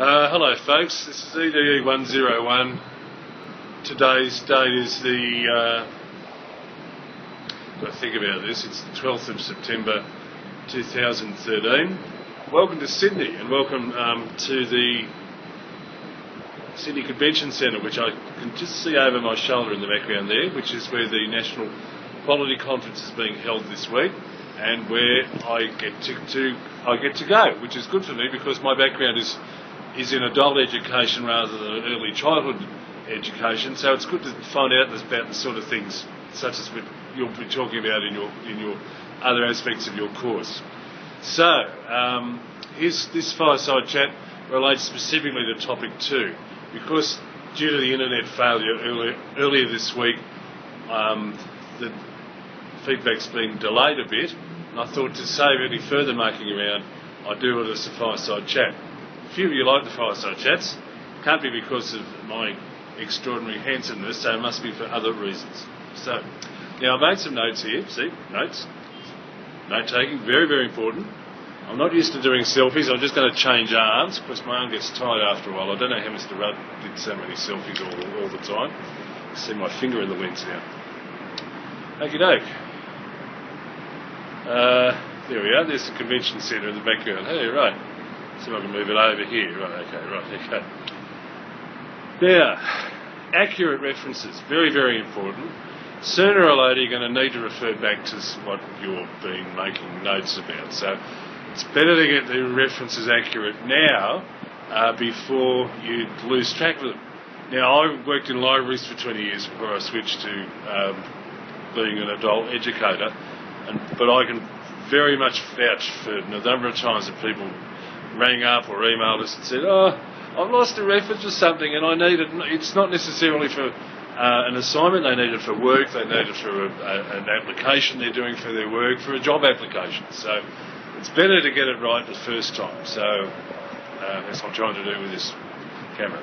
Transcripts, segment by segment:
Hello folks, this is EDE101. Today's date is got to think about this, it's the 12th of September 2013. Welcome to Sydney and welcome to the Sydney Convention Centre, which I can just see over my shoulder in the background there, which is where the National Quality Conference is being held this week and where I get to go, which is good for me because my background is in adult education rather than early childhood education, so it's good to find out about the sort of things such as you'll be talking about in your other aspects of your course. So here's this fireside chat relates specifically to topic 2, because due to the internet failure earlier this week, the feedback's been delayed a bit, and I thought to save any further mucking around, I'd do it as a fireside chat. A few of you like the fireside chats. Can't be because of my extraordinary handsomeness, so it must be for other reasons. So, now I made some notes here. See, notes. Note taking, very, very important. I'm not used to doing selfies. I'm just going to change arms because my arm gets tired after a while. I don't know how Mr. Rudd did so many selfies all the time. I see my finger in the lens now. Okie doke. There we are. There's the convention centre in the background. Hey, right. See if I can move it over here. Right, okay. Now, accurate references, very, very important. Sooner or later you're going to need to refer back to what you've been making notes about. So it's better to get the references accurate now before you lose track of them. Now, I worked in libraries for 20 years before I switched to being an adult educator, but I can very much vouch for a number of times that people rang up or emailed us and said, I've lost a reference or something and I need it. It's not necessarily for an assignment, they need it for work, they need it for an application they're doing for their work, for a job application. So it's better to get it right the first time. So that's what I'm trying to do with this camera.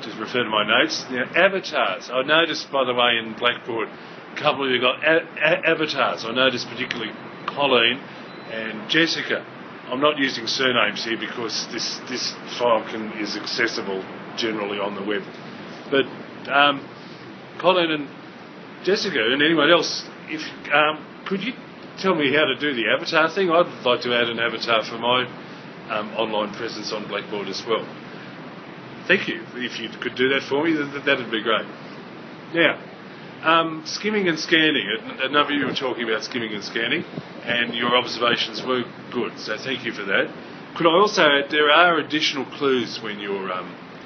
Just refer to my notes. Now, avatars. I noticed, by the way, in Blackboard, a couple of you got avatars. I noticed particularly Colleen and Jessica. I'm not using surnames here because this file is accessible generally on the web. But Colleen and Jessica and anyone else, could you tell me how to do the avatar thing? I'd like to add an avatar for my online presence on Blackboard as well. Thank you. If you could do that for me, that'd be great. Now, skimming and scanning. A number of you were talking about skimming and scanning, and your observations were good, so thank you for that. Could I also add, there are additional clues when you're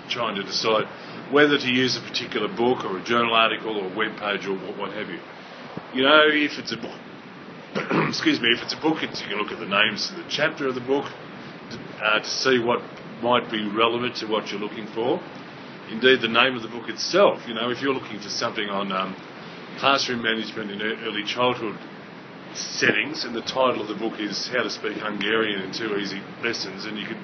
trying to decide whether to use a particular book or a journal article or web page or what have you. You know, if it's a book, if it's a book, you can look at the names of the chapter of the book to see what might be relevant to what you're looking for. Indeed, the name of the book itself, you know, if you're looking for something on classroom management in early childhood settings, and the title of the book is How to Speak Hungarian in 2 Easy Lessons, and you can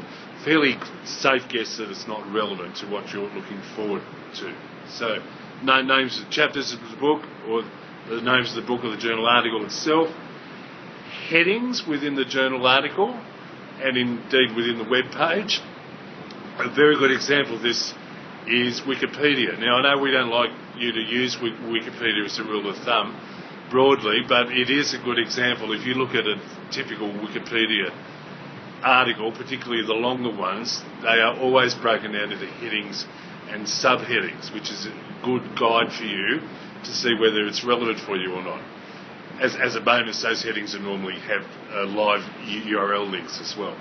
fairly safe guess that it's not relevant to what you're looking forward to. So, no names of chapters of the book, or the names of the book or the journal article itself, headings within the journal article, and indeed within the web page. A very good example of this is Wikipedia. Now, I know we don't like you to use Wikipedia as a rule of thumb broadly, but it is a good example. If you look at a typical Wikipedia article, particularly the longer ones, they are always broken down into headings and subheadings, which is a good guide for you to see whether it's relevant for you or not. As a bonus, those headings normally have live URL links as well.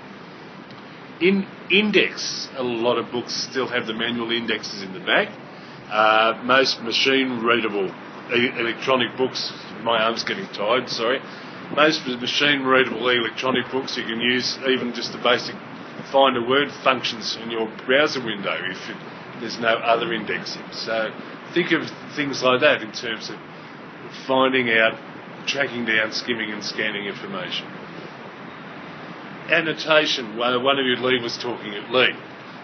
In index, a lot of books still have the manual indexes in the back. Most machine-readable electronic books, my arm's getting tired, sorry. Most machine-readable electronic books you can use even just the basic find a word functions in your browser window if there's no other indexing. So think of things like that in terms of finding out, tracking down, skimming and scanning information. Annotation. One of you, Lee, was talking at Lee.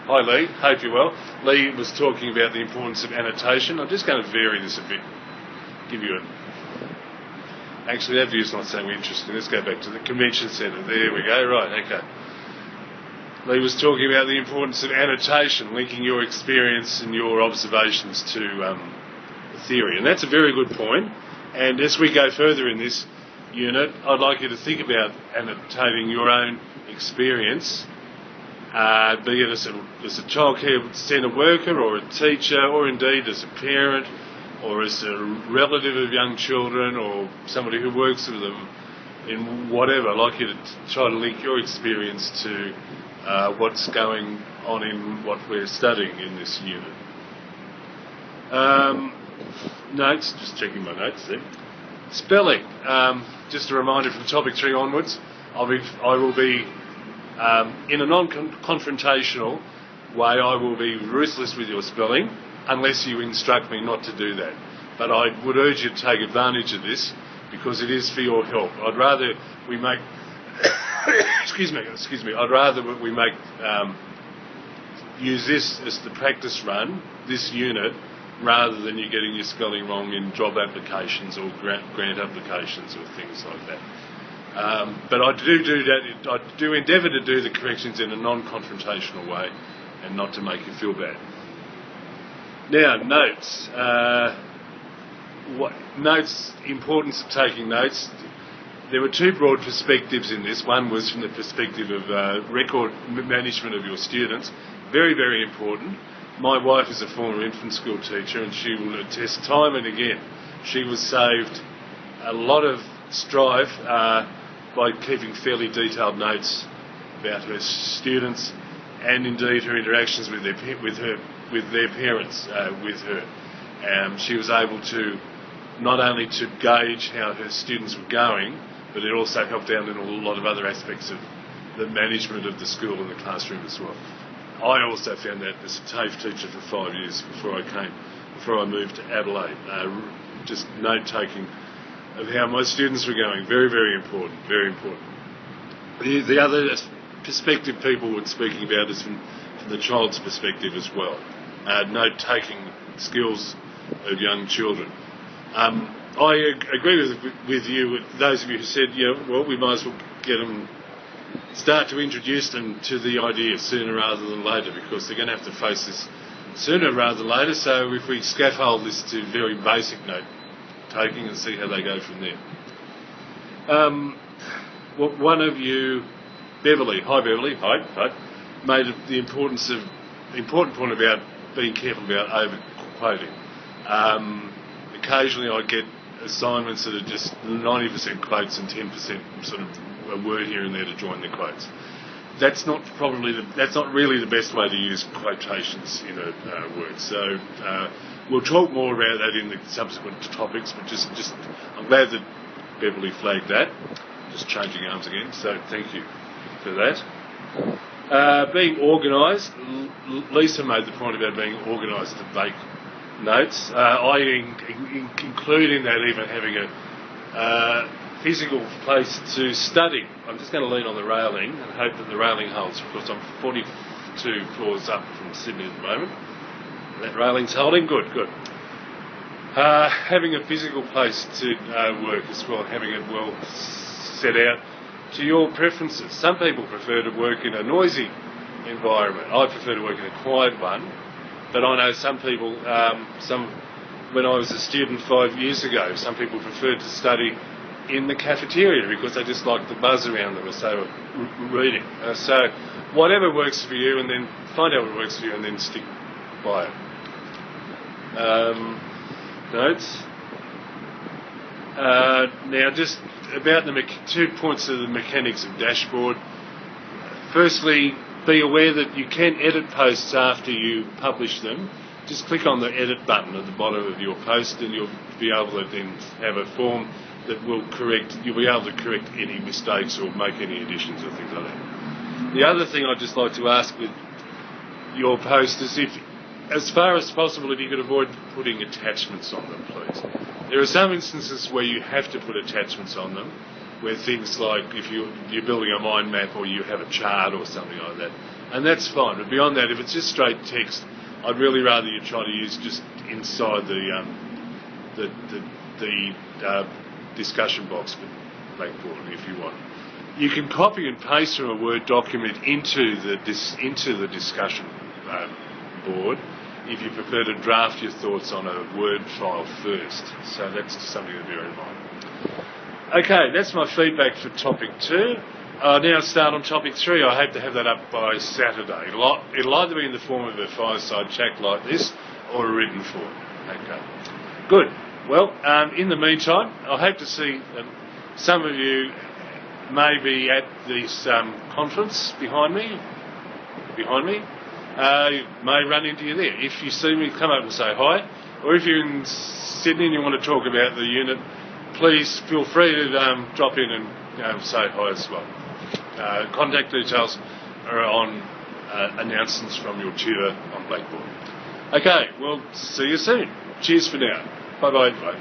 Hi Lee, hope you're well. Lee was talking about the importance of annotation. I'm just going to vary this a bit. Give you Actually, that view's not so interesting. Let's go back to the convention centre. There we go. Right, okay. Lee was talking about the importance of annotation, linking your experience and your observations to the theory. And that's a very good point. And as we go further in this unit, I'd like you to think about annotating your own experience, be it as a childcare centre worker or a teacher, or indeed as a parent or as a relative of young children or somebody who works with them in whatever. I'd like you to try to link your experience to what's going on in what we're studying in this unit. Notes, just checking my notes there. Spelling, just a reminder from topic 3 onwards, I will be in a non-confrontational way, I will be ruthless with your spelling unless you instruct me not to do that. But I would urge you to take advantage of this because it is for your help. I'd rather we make excuse me. I'd rather we make use this as the practice run, this unit, rather than you getting your spelling wrong in job applications or grant applications or things like that. But I do that. I do endeavour to do the corrections in a non-confrontational way, and not to make you feel bad. Now, notes. Notes, importance of taking notes. There were 2 broad perspectives in this. One was from the perspective of record management of your students. Very, very important. My wife is a former infant school teacher and she will attest time and again. She was saved a lot of strife by keeping fairly detailed notes about her students and indeed her interactions with their parents with her. She was able to not only to gauge how her students were going, but it also helped out in a lot of other aspects of the management of the school and the classroom as well. I also found that as a TAFE teacher for 5 years before I moved to Adelaide. Just note-taking of how my students were going. Very, very important, very important. The other perspective people were speaking about is from the child's perspective as well. Note-taking skills of young children. I agree with you, those of you who said, well, we might as well start to introduce them to the idea sooner rather than later, because they're going to have to face this sooner rather than later. So if we scaffold this to very basic note-taking and see how they go from there. One of you, Beverly, hi, made the important point about being careful about over-quoting. Occasionally I get assignments that are just 90% quotes and 10% sort of a word here and there to join the quotes. That's not really the best way to use quotations in a work. So we'll talk more about that in the subsequent topics, but just I'm glad that Beverly flagged that. Just changing arms again, so thank you for that. Being organised, Lisa made the point about being organised to make notes. I include in that even having a physical place to study. I'm just going to lean on the railing and hope that the railing holds, because I'm 42 floors up from Sydney at the moment. That railing's holding, good. Having a physical place to work as well, having it well set out to your preferences. Some people prefer to work in a noisy environment. I prefer to work in a quiet one. But I know some people, when I was a student 5 years ago, some people preferred to study in the cafeteria because they just liked the buzz around them as they were reading. So whatever works for you, and then find out what works for you and then stick by it. Notes. Now just about the 2 points of the mechanics of dashboard. Firstly, be aware that you can edit posts after you publish them. Just click on the edit button at the bottom of your post and you'll be able to then have a form that will you'll be able to correct any mistakes or make any additions or things like that. The other thing I'd just like to ask with your post is if, as far as possible, if you could avoid putting attachments on them, please. There are some instances where you have to put attachments on them, where things like if you're building a mind map or you have a chart or something like that. And that's fine. But beyond that, if it's just straight text, I'd really rather you try to use just inside the discussion box with Blackboard if you want. You can copy and paste from a Word document into the discussion board if you prefer to draft your thoughts on a Word file first. So that's something to bear in mind. Okay, that's my feedback for topic 2. I'll now start on topic 3. I hope to have that up by Saturday. It'll either be in the form of a fireside chat like this or a written form. Okay. Good. Well, in the meantime, I hope to see some of you maybe at this conference behind me. May run into you there. If you see me, come up and say hi. Or if you're in Sydney and you want to talk about the unit, please feel free to drop in and say hi as well. Contact details are on announcements from your tutor on Blackboard. Okay, well, see you soon. Cheers for now. Bye-bye. Bye.